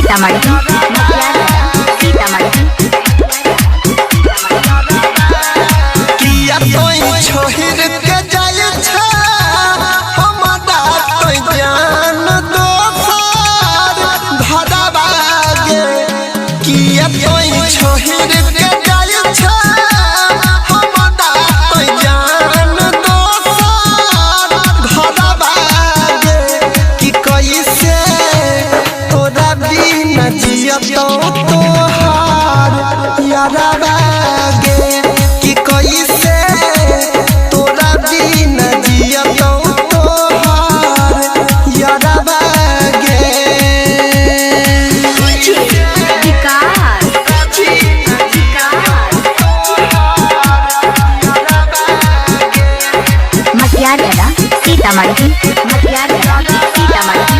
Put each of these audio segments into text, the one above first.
सीतामढ़ी सीतामढ़ी किया तोई छोहिर के जाय छ हमरा तोई जान दोसर धरबागे किया तोई छोहिर के जाय छ हमरा तोई जान दोसर धरबागे कि कैसे तोरा बिना जियतो तोहार यारबागे कि कैसे तोरा बिना जियतो तोहार यारबागे मटियाला सीतामढ़ी मटियाला सीतामढ़ी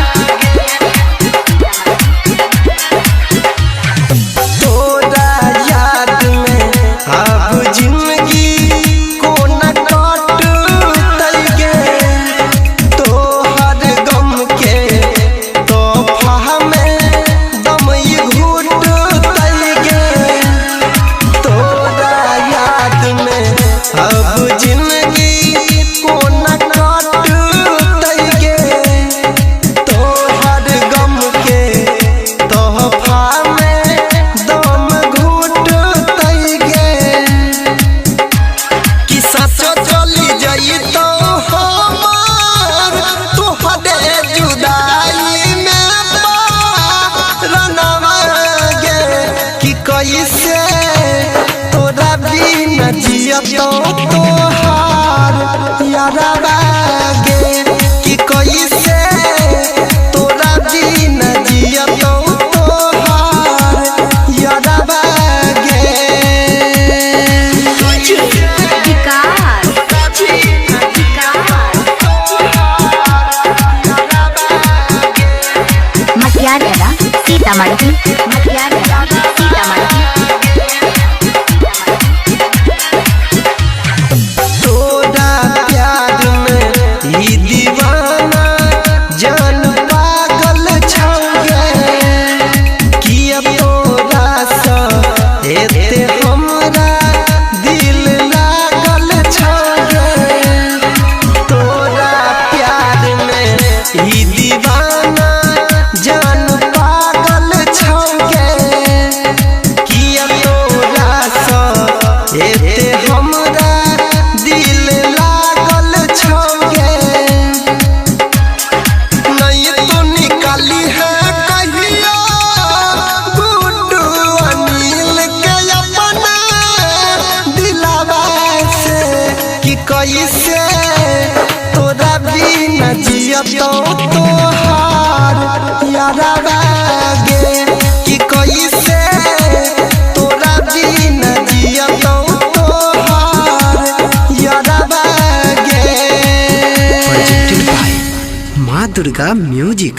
तोरा याद में अब जिंदगी को न काटतै गे तोहर गम के तोहफा में दम घुटतै गे तोरा याद में अब जिंदगी को न काटतै गे तोहर गम के तोहफा में दम घुटतै गे कि सचो चली जइतो हमार तोहरे जुदाई में रनवा गे कि कैसे तोरा बिना जियतो तोहार यारबा गे कि कैसे तोरा बिना जियतो तोहार यारबा गे मटियाला सीतामढ़ी मटियाला सीतामढ़ी तोरा प्यार में ई दीवाना जान पागल छौगे किया तोरा सा एते हमरा दिल लागल छौगे तोरा प्यार में ई दीवाना जान पागल छौगे किया तोरा सा एते हमरा दिल लागल छौगे नहीं तो निकाली है कहिया गुड्डू अनिल के अपना दिलावा से कि कैसे तोरा बिना जियतो तोहार यारबा गे कि कैसे तोरा बिना जियतो तोहार यारबा गे presented by माँ दुर्गा म्यूजिक।